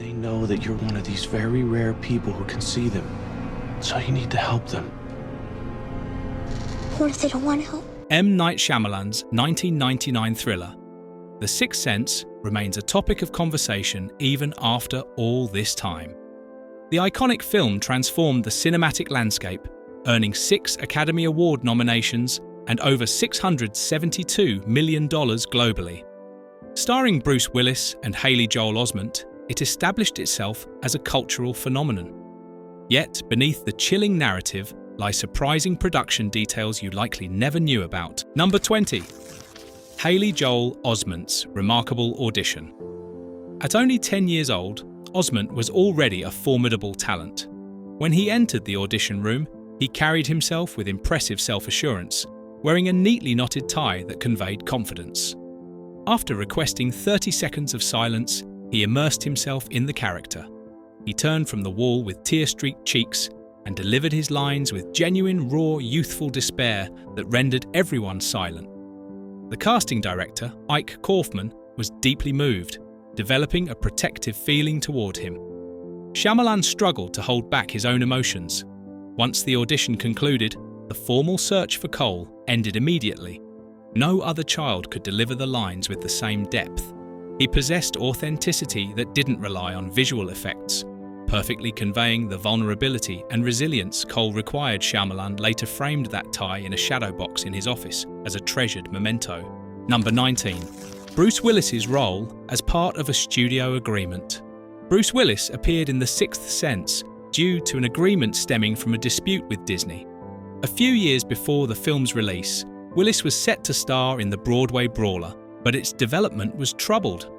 They know that you're one of these very rare people who can see them. So you need to help them. What if they don't want help? M. Night Shyamalan's 1999 thriller, The Sixth Sense, remains a topic of conversation even after all this time. The iconic film transformed the cinematic landscape, earning 6 Academy Award nominations and over $672 million globally. Starring Bruce Willis and Haley Joel Osment, it established itself as a cultural phenomenon. Yet, beneath the chilling narrative lie surprising production details you likely never knew about. Number 20. Haley Joel Osment's remarkable audition. At only 10 years old, Osment was already a formidable talent. When he entered the audition room, he carried himself with impressive self-assurance, wearing a neatly knotted tie that conveyed confidence. After requesting 30 seconds of silence, he immersed himself in the character. He turned from the wall with tear-streaked cheeks and delivered his lines with genuine, raw, youthful despair that rendered everyone silent. The casting director, Ike Kaufman, was deeply moved, developing a protective feeling toward him. Shyamalan struggled to hold back his own emotions. Once the audition concluded, the formal search for Cole ended immediately. No other child could deliver the lines with the same depth. He possessed authenticity that didn't rely on visual effects, perfectly conveying the vulnerability and resilience Cole required. Shyamalan later framed that tie in a shadow box in his office as a treasured memento. Number 19. Bruce Willis's role as part of a studio agreement. Bruce Willis appeared in The Sixth Sense due to an agreement stemming from a dispute with Disney. A few years before the film's release, Willis was set to star in the Broadway brawler, but its development was troubled.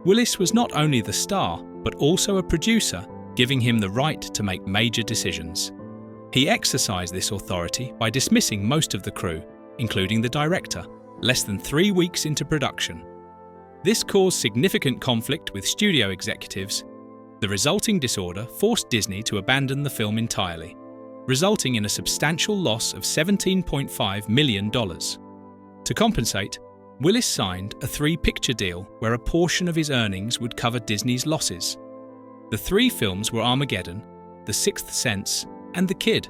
Willis was not only the star, but also a producer, giving him the right to make major decisions. He exercised this authority by dismissing most of the crew, including the director, less than 3 weeks into production. This caused significant conflict with studio executives. The resulting disorder forced Disney to abandon the film entirely, resulting in a substantial loss of $17.5 million. To compensate, Willis signed a 3-picture deal where a portion of his earnings would cover Disney's losses. The 3 films were Armageddon, The Sixth Sense, and The Kid.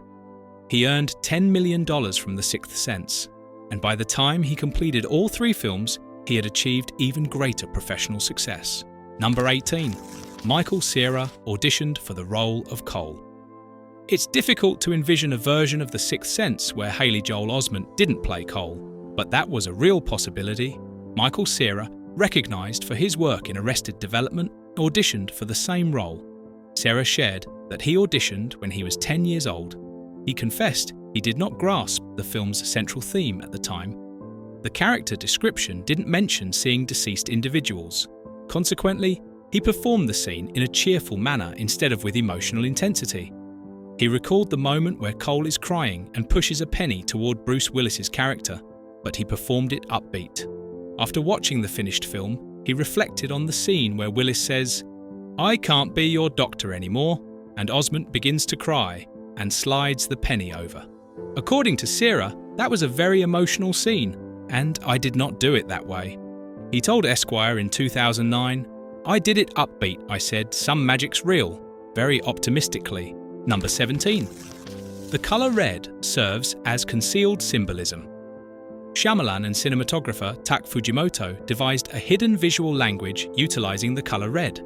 He earned $10 million from The Sixth Sense, and by the time he completed all 3 films, he had achieved even greater professional success. Number 18. Michael Cera auditioned for the role of Cole. It's difficult to envision a version of The Sixth Sense where Haley Joel Osment didn't play Cole, but that was a real possibility. Michael Cera, recognized for his work in Arrested Development, auditioned for the same role. Cera shared that he auditioned when he was 10 years old. He confessed he did not grasp the film's central theme at the time. The character description didn't mention seeing deceased individuals. Consequently, he performed the scene in a cheerful manner instead of with emotional intensity. He recalled the moment where Cole is crying and pushes a penny toward Bruce Willis's character, but he performed it upbeat. After watching the finished film, he reflected on the scene where Willis says, "I can't be your doctor anymore," and Osment begins to cry and slides the penny over. According to Cera, that was a very emotional scene, and I did not do it that way. He told Esquire in 2009, "I did it upbeat, I said, some magic's real," very optimistically. Number 17. The colour red serves as concealed symbolism. Shyamalan and cinematographer Tak Fujimoto devised a hidden visual language utilising the colour red.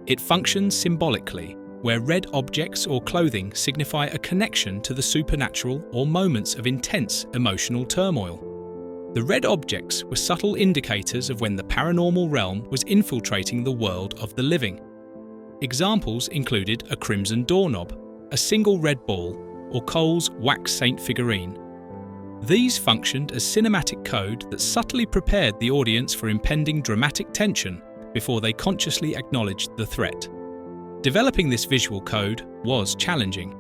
It functions symbolically, where red objects or clothing signify a connection to the supernatural or moments of intense emotional turmoil. The red objects were subtle indicators of when the paranormal realm was infiltrating the world of the living. Examples included a crimson doorknob, a single red ball, or Cole's wax saint figurine. These functioned as cinematic code that subtly prepared the audience for impending dramatic tension before they consciously acknowledged the threat. Developing this visual code was challenging.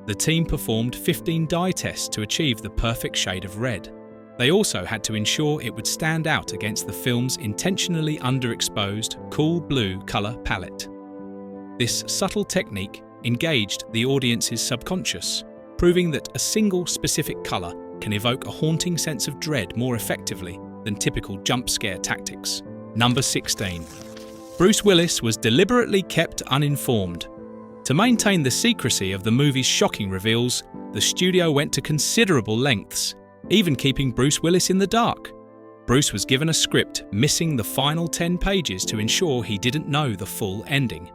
The team performed 15 dye tests to achieve the perfect shade of red. They also had to ensure it would stand out against the film's intentionally underexposed, cool blue colour palette. This subtle technique engaged the audience's subconscious, proving that a single specific colour can evoke a haunting sense of dread more effectively than typical jump scare tactics. Number 16. Bruce Willis was deliberately kept uninformed. To maintain the secrecy of the movie's shocking reveals, the studio went to considerable lengths, even keeping Bruce Willis in the dark. Bruce was given a script missing the final 10 pages to ensure he didn't know the full ending.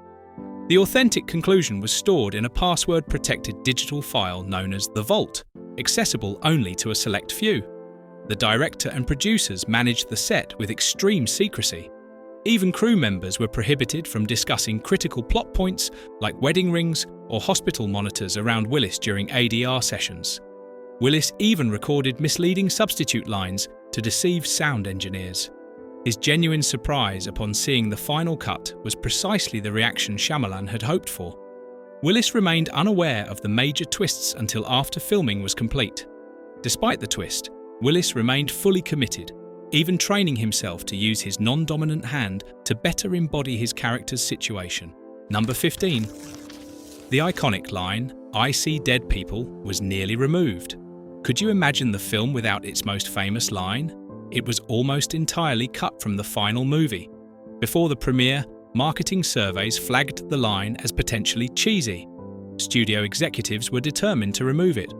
The authentic conclusion was stored in a password-protected digital file known as The Vault, accessible only to a select few. The director and producers managed the set with extreme secrecy. Even crew members were prohibited from discussing critical plot points like wedding rings or hospital monitors around Willis during ADR sessions. Willis even recorded misleading substitute lines to deceive sound engineers. His genuine surprise upon seeing the final cut was precisely the reaction Shyamalan had hoped for. Willis remained unaware of the major twists until after filming was complete. Despite the twist, Willis remained fully committed, even training himself to use his non-dominant hand to better embody his character's situation. Number 15. The iconic line, "I see dead people," was nearly removed. Could you imagine the film without its most famous line? It was almost entirely cut from the final movie. Before the premiere, marketing surveys flagged the line as potentially cheesy. Studio executives were determined to remove it.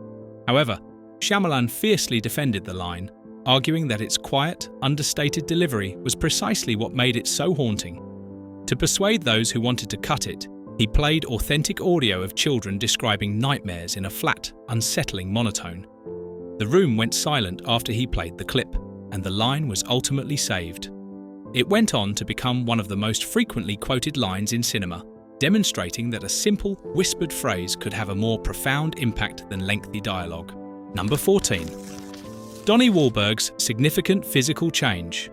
However, Shyamalan fiercely defended the line, arguing that its quiet, understated delivery was precisely what made it so haunting. To persuade those who wanted to cut it, he played authentic audio of children describing nightmares in a flat, unsettling monotone. The room went silent after he played the clip, and the line was ultimately saved. It went on to become one of the most frequently quoted lines in cinema, demonstrating that a simple, whispered phrase could have a more profound impact than lengthy dialogue. Number 14. Donnie Wahlberg's significant physical change.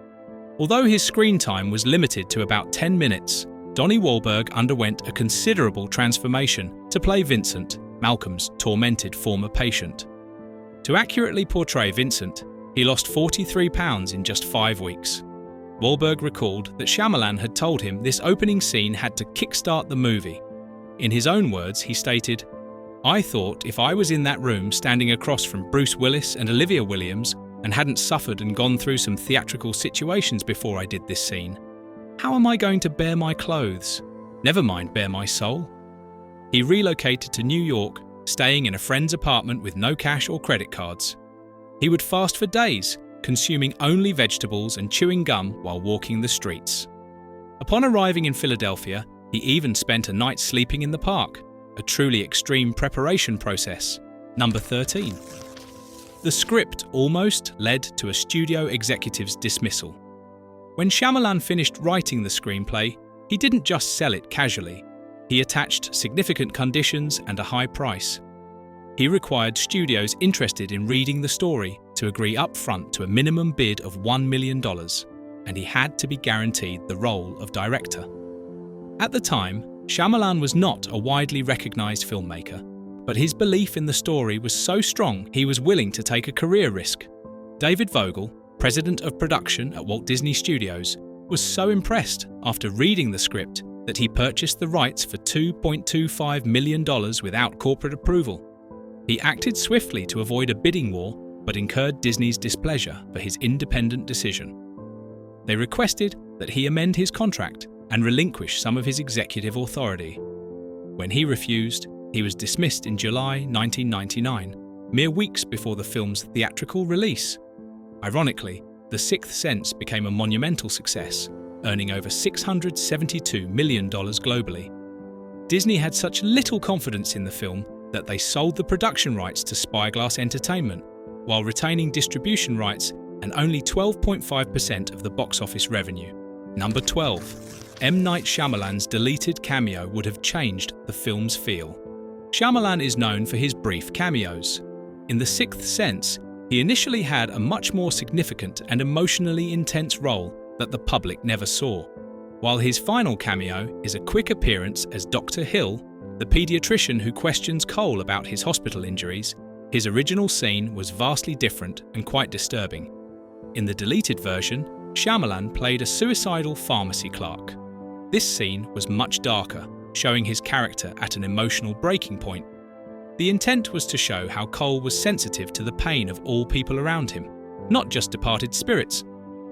Although his screen time was limited to about 10 minutes, Donnie Wahlberg underwent a considerable transformation to play Vincent, Malcolm's tormented former patient. To accurately portray Vincent, he lost 43 pounds in just 5 weeks. Wahlberg recalled that Shyamalan had told him this opening scene had to kickstart the movie. In his own words, he stated, "I thought if I was in that room standing across from Bruce Willis and Olivia Williams and hadn't suffered and gone through some theatrical situations before I did this scene, how am I going to bear my clothes? Never mind bear my soul." He relocated to New York, staying in a friend's apartment with no cash or credit cards. He would fast for days, consuming only vegetables and chewing gum while walking the streets. Upon arriving in Philadelphia, he even spent a night sleeping in the park, a truly extreme preparation process. Number 13. The script almost led to a studio executive's dismissal. When Shyamalan finished writing the screenplay, he didn't just sell it casually. He attached significant conditions and a high price. He required studios interested in reading the story to agree upfront to a minimum bid of $1 million, and he had to be guaranteed the role of director. At the time, Shyamalan was not a widely recognized filmmaker, but his belief in the story was so strong he was willing to take a career risk. David Vogel, president of production at Walt Disney Studios, was so impressed after reading the script that he purchased the rights for $2.25 million without corporate approval. He acted swiftly to avoid a bidding war, but incurred Disney's displeasure for his independent decision. They requested that he amend his contract and relinquish some of his executive authority. When he refused, he was dismissed in July 1999, mere weeks before the film's theatrical release. Ironically, The Sixth Sense became a monumental success, earning over $672 million globally. Disney had such little confidence in the film that they sold the production rights to Spyglass Entertainment, while retaining distribution rights and only 12.5% of the box office revenue. Number 12. M. Night Shyamalan's deleted cameo would have changed the film's feel. Shyamalan is known for his brief cameos. In The Sixth Sense, he initially had a much more significant and emotionally intense role that the public never saw. While his final cameo is a quick appearance as Dr. Hill, the pediatrician who questions Cole about his hospital injuries, his original scene was vastly different and quite disturbing. In the deleted version, Shyamalan played a suicidal pharmacy clerk. This scene was much darker, showing his character at an emotional breaking point. The intent was to show how Cole was sensitive to the pain of all people around him, not just departed spirits.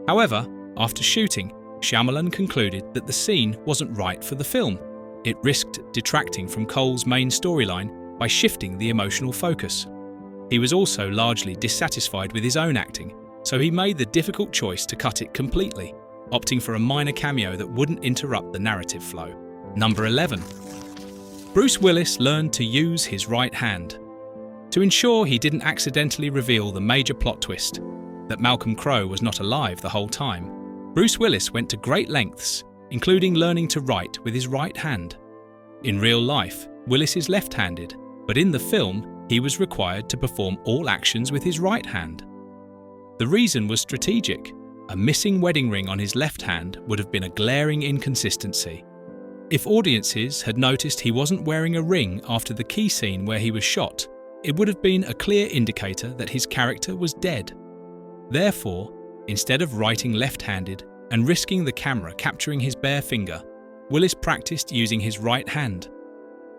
However, after shooting, Shyamalan concluded that the scene wasn't right for the film. It risked detracting from Cole's main storyline by shifting the emotional focus. He was also largely dissatisfied with his own acting, so he made the difficult choice to cut it completely, opting for a minor cameo that wouldn't interrupt the narrative flow. Number 11. Bruce Willis learned to use his right hand. To ensure he didn't accidentally reveal the major plot twist, that Malcolm Crowe was not alive the whole time, Bruce Willis went to great lengths, including learning to write with his right hand. In real life, Willis is left-handed, but in the film, he was required to perform all actions with his right hand. The reason was strategic. A missing wedding ring on his left hand would have been a glaring inconsistency. If audiences had noticed he wasn't wearing a ring after the key scene where he was shot, it would have been a clear indicator that his character was dead. Therefore, instead of writing left-handed and risking the camera capturing his bare finger, Willis practiced using his right hand.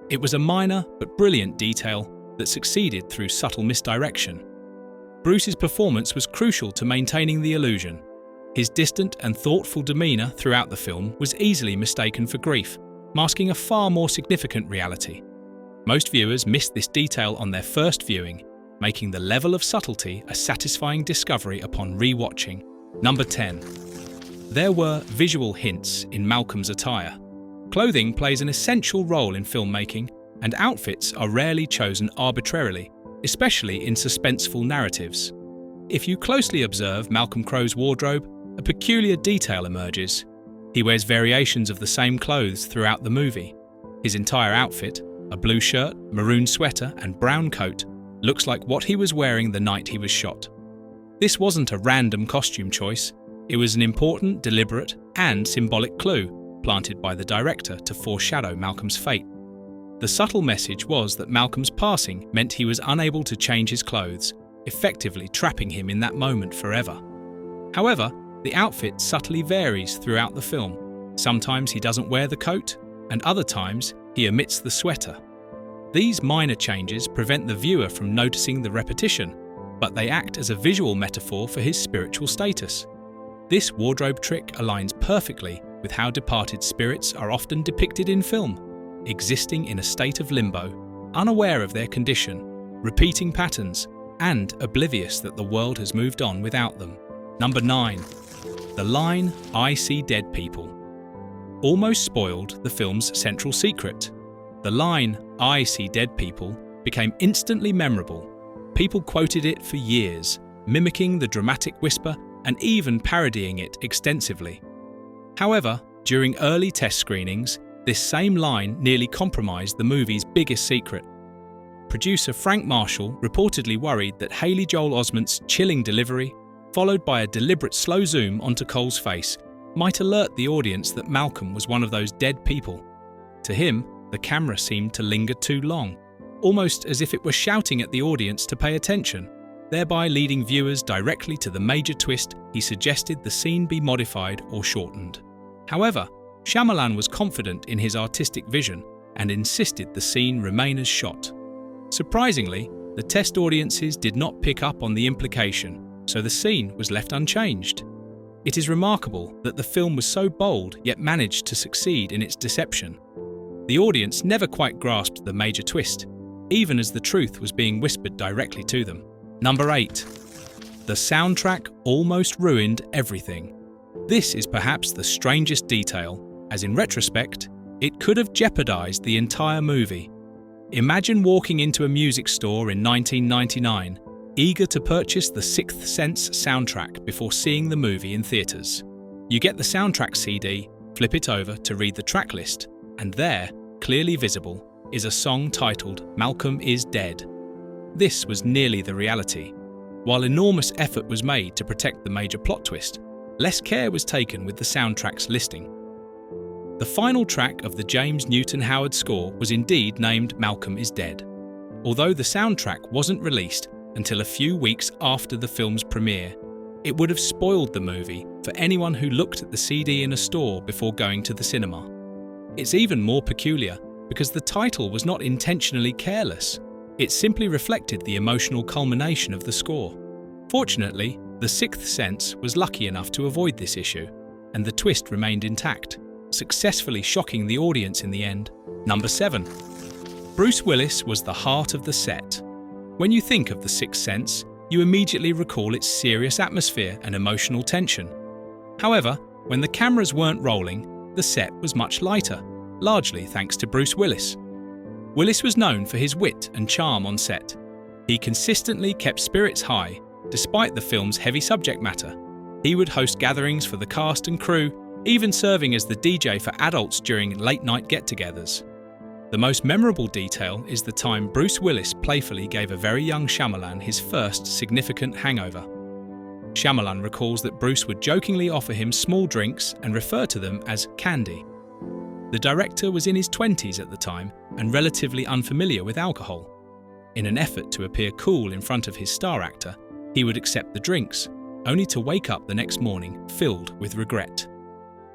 It was a minor but brilliant detail that succeeded through subtle misdirection. Bruce's performance was crucial to maintaining the illusion. His distant and thoughtful demeanour throughout the film was easily mistaken for grief, masking a far more significant reality. Most viewers missed this detail on their first viewing, making the level of subtlety a satisfying discovery upon re-watching. Number 10. There were visual hints in Malcolm's attire. Clothing plays an essential role in filmmaking, and outfits are rarely chosen arbitrarily, especially in suspenseful narratives. If you closely observe Malcolm Crowe's wardrobe, a peculiar detail emerges. He wears variations of the same clothes throughout the movie. His entire outfit, a blue shirt, maroon sweater, and brown coat, looks like what he was wearing the night he was shot. This wasn't a random costume choice. It was an important, deliberate, and symbolic clue planted by the director to foreshadow Malcolm's fate. The subtle message was that Malcolm's passing meant he was unable to change his clothes, effectively trapping him in that moment forever. However, the outfit subtly varies throughout the film. Sometimes he doesn't wear the coat, and other times he omits the sweater. These minor changes prevent the viewer from noticing the repetition, but they act as a visual metaphor for his spiritual status. This wardrobe trick aligns perfectly with how departed spirits are often depicted in film, existing in a state of limbo, unaware of their condition, repeating patterns, and oblivious that the world has moved on without them. Number 9. The line, "I see dead people," almost spoiled the film's central secret. The line, "I see dead people," became instantly memorable. People quoted it for years, mimicking the dramatic whisper and even parodying it extensively. However, during early test screenings, this same line nearly compromised the movie's biggest secret. Producer Frank Marshall reportedly worried that Haley Joel Osment's chilling delivery, followed by a deliberate slow zoom onto Cole's face, might alert the audience that Malcolm was one of those dead people. To him, the camera seemed to linger too long, almost as if it were shouting at the audience to pay attention, thereby leading viewers directly to the major twist. He suggested the scene be modified or shortened. However, Shyamalan was confident in his artistic vision and insisted the scene remain as shot. Surprisingly, the test audiences did not pick up on the implication, so the scene was left unchanged. It is remarkable that the film was so bold yet managed to succeed in its deception. The audience never quite grasped the major twist, even as the truth was being whispered directly to them. Number 8. The soundtrack almost ruined everything. This is perhaps the strangest detail, as in retrospect, it could have jeopardized the entire movie. Imagine walking into a music store in 1999, eager to purchase the Sixth Sense soundtrack before seeing the movie in theaters. You get the soundtrack CD, flip it over to read the track list, and there, clearly visible, is a song titled "Malcolm is Dead." This was nearly the reality. While enormous effort was made to protect the major plot twist, less care was taken with the soundtrack's listing. The final track of the James Newton Howard score was indeed named "Malcolm is Dead," although the soundtrack wasn't released until a few weeks after the film's premiere. It would have spoiled the movie for anyone who looked at the CD in a store before going to the cinema. It's even more peculiar because the title was not intentionally careless. It simply reflected the emotional culmination of the score. Fortunately, The Sixth Sense was lucky enough to avoid this issue. and the twist remained intact, successfully shocking the audience in the end. Number 7. Bruce Willis was the heart of the set. When you think of The Sixth Sense, you immediately recall its serious atmosphere and emotional tension. However, when the cameras weren't rolling, the set was much lighter, largely thanks to Bruce Willis. Willis was known for his wit and charm on set. He consistently kept spirits high, despite the film's heavy subject matter. He would host gatherings for the cast and crew, even serving as the DJ for adults during late-night get-togethers. The most memorable detail is the time Bruce Willis playfully gave a very young Shyamalan his first significant hangover. Shyamalan recalls that Bruce would jokingly offer him small drinks and refer to them as candy. The director was in his 20s at the time and relatively unfamiliar with alcohol. In an effort to appear cool in front of his star actor, he would accept the drinks, only to wake up the next morning filled with regret.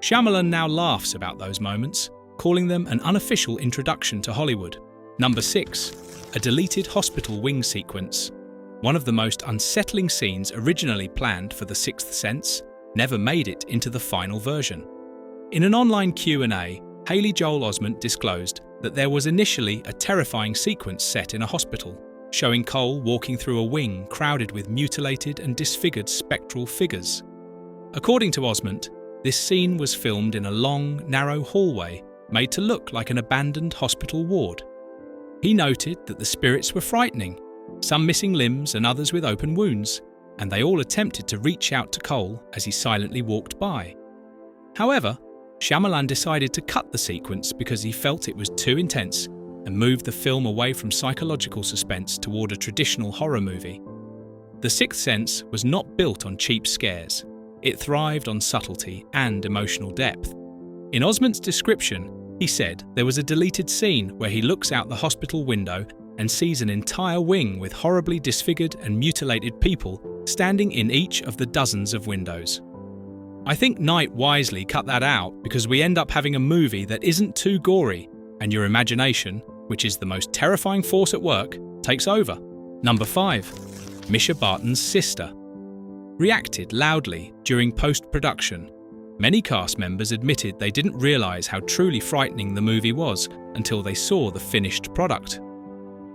Shyamalan now laughs about those moments, calling them an unofficial introduction to Hollywood. Number 6. A deleted hospital wing sequence. One of the most unsettling scenes originally planned for The Sixth Sense never made it into the final version. In an online Q&A, Haley Joel Osment disclosed that there was initially a terrifying sequence set in a hospital, showing Cole walking through a wing crowded with mutilated and disfigured spectral figures. According to Osment, this scene was filmed in a long, narrow hallway made to look like an abandoned hospital ward. He noted that the spirits were frightening, some missing limbs and others with open wounds, and they all attempted to reach out to Cole as he silently walked by. However, Shyamalan decided to cut the sequence because he felt it was too intense and moved the film away from psychological suspense toward a traditional horror movie. The Sixth Sense was not built on cheap scares. It thrived on subtlety and emotional depth. In Osment's description, he said there was a deleted scene where he looks out the hospital window and sees an entire wing with horribly disfigured and mutilated people standing in each of the dozens of windows. I think Knight wisely cut that out because we end up having a movie that isn't too gory, and your imagination, which is the most terrifying force at work, takes over. Number 5. Misha Barton's sister. Reacted loudly during post-production. Many cast members admitted they didn't realise how truly frightening the movie was until they saw the finished product.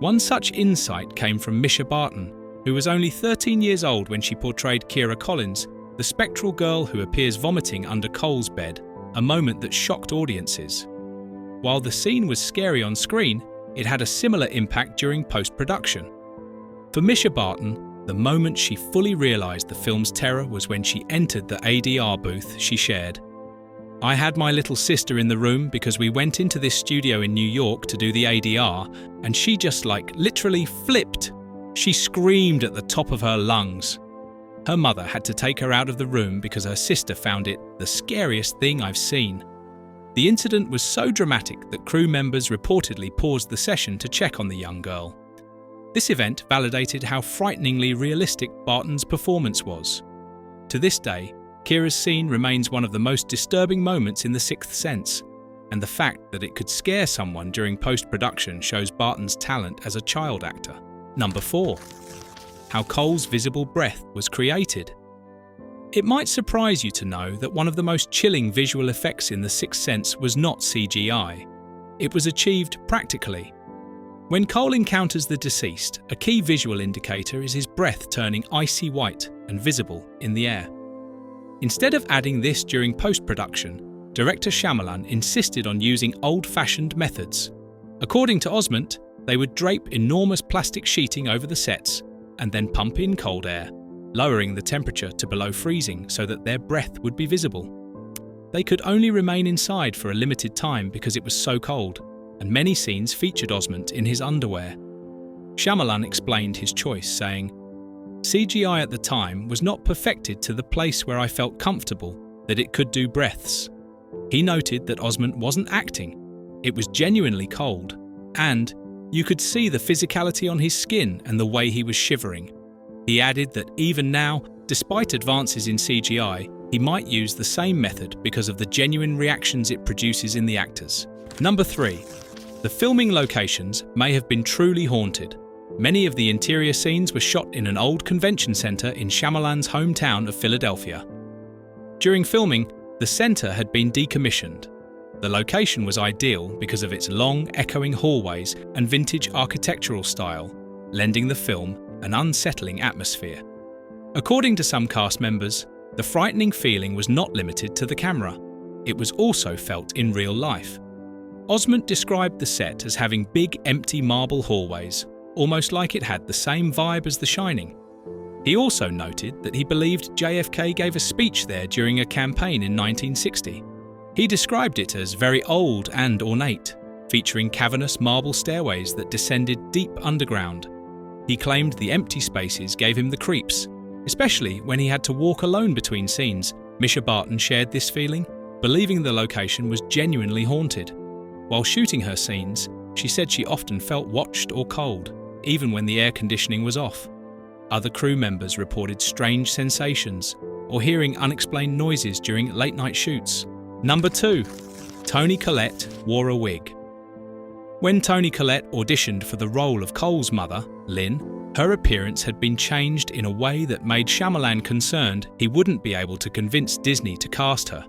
One such insight came from Misha Barton, who was only 13 years old when she portrayed Kira Collins, the spectral girl who appears vomiting under Cole's bed, a moment that shocked audiences. While the scene was scary on screen, it had a similar impact during post-production. For Misha Barton, the moment she fully realised the film's terror was when she entered the ADR booth she shared. I had my little sister in the room because we went into this studio in New York to do the ADR, and she just literally flipped. She screamed at the top of her lungs. Her mother had to take her out of the room because her sister found it the scariest thing I've seen. The incident was so dramatic that crew members reportedly paused the session to check on the young girl. This event validated how frighteningly realistic Barton's performance was. To this day, Kira's scene remains one of the most disturbing moments in The Sixth Sense, and the fact that it could scare someone during post-production shows Barton's talent as a child actor. Number 4. How Cole's visible breath was created. It might surprise you to know that one of the most chilling visual effects in The Sixth Sense was not CGI. It was achieved practically. When Cole encounters the deceased, a key visual indicator is his breath turning icy white and visible in the air. Instead of adding this during post-production, director Shyamalan insisted on using old-fashioned methods. According to Osment, they would drape enormous plastic sheeting over the sets and then pump in cold air, lowering the temperature to below freezing so that their breath would be visible. They could only remain inside for a limited time because it was so cold, and many scenes featured Osment in his underwear. Shyamalan explained his choice, saying, "CGI at the time was not perfected to the place where I felt comfortable that it could do breaths." He noted that Osment wasn't acting, it was genuinely cold, and you could see the physicality on his skin and the way he was shivering. He added that even now, despite advances in CGI, he might use the same method because of the genuine reactions it produces in the actors. Number 3. The filming locations may have been truly haunted. Many of the interior scenes were shot in an old convention center in Shyamalan's hometown of Philadelphia. During filming, The centre had been decommissioned. The location was ideal because of its long, echoing hallways and vintage architectural style, lending the film an unsettling atmosphere. According to some cast members, the frightening feeling was not limited to the camera. It was also felt in real life. Osment described the set as having big, empty marble hallways, almost like it had the same vibe as The Shining. He also noted that he believed JFK gave a speech there during a campaign in 1960. He described it as very old and ornate, featuring cavernous marble stairways that descended deep underground. He claimed the empty spaces gave him the creeps, especially when he had to walk alone between scenes. Misha Barton shared this feeling, believing the location was genuinely haunted. While shooting her scenes, she said she often felt watched or cold, even when the air conditioning was off. Other crew members reported strange sensations or hearing unexplained noises during late-night shoots. Number 2. Toni Collette wore a wig. When Toni Collette auditioned for the role of Cole's mother, Lynn, her appearance had been changed in a way that made Shyamalan concerned he wouldn't be able to convince Disney to cast her.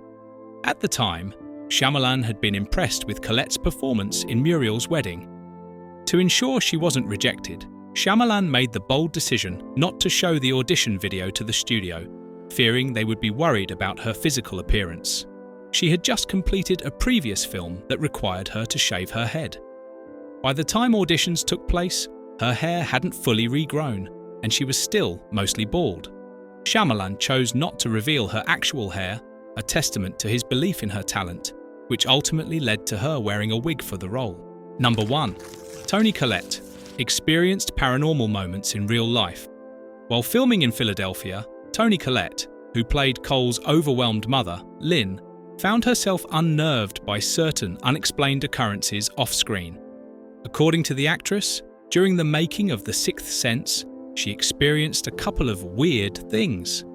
At the time, Shyamalan had been impressed with Colette's performance in Muriel's wedding. To ensure she wasn't rejected, Shyamalan made the bold decision not to show the audition video to the studio, fearing they would be worried about her physical appearance. She had just completed a previous film that required her to shave her head. By the time auditions took place, her hair hadn't fully regrown, and she was still mostly bald. Shyamalan chose not to reveal her actual hair, a testament to his belief in her talent, which ultimately led to her wearing a wig for the role. Number 1. Toni Collette experienced paranormal moments in real life. While filming in Philadelphia, Toni Collette, who played Cole's overwhelmed mother, Lynn, found herself unnerved by certain unexplained occurrences off-screen. According to the actress, during the making of The Sixth Sense, she experienced a couple of weird things.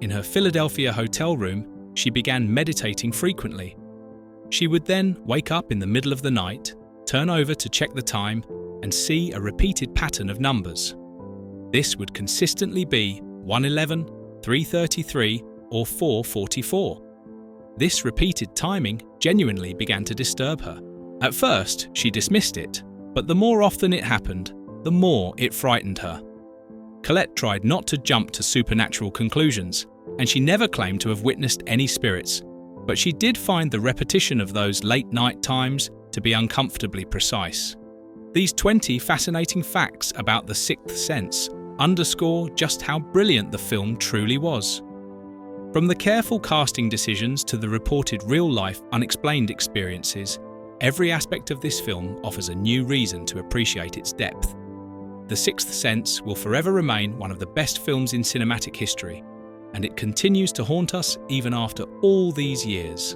In her Philadelphia hotel room, she began meditating frequently. She would then wake up in the middle of the night, turn over to check the time, and see a repeated pattern of numbers. This would consistently be 1:11, 3:33, or 4:44. This repeated timing genuinely began to disturb her. At first, she dismissed it, but the more often it happened, the more it frightened her. Collette tried not to jump to supernatural conclusions, and she never claimed to have witnessed any spirits, but she did find the repetition of those late-night times to be uncomfortably precise. These 20 fascinating facts about The Sixth Sense underscore just how brilliant the film truly was. From the careful casting decisions to the reported real-life unexplained experiences, every aspect of this film offers a new reason to appreciate its depth. The Sixth Sense will forever remain one of the best films in cinematic history, and it continues to haunt us even after all these years.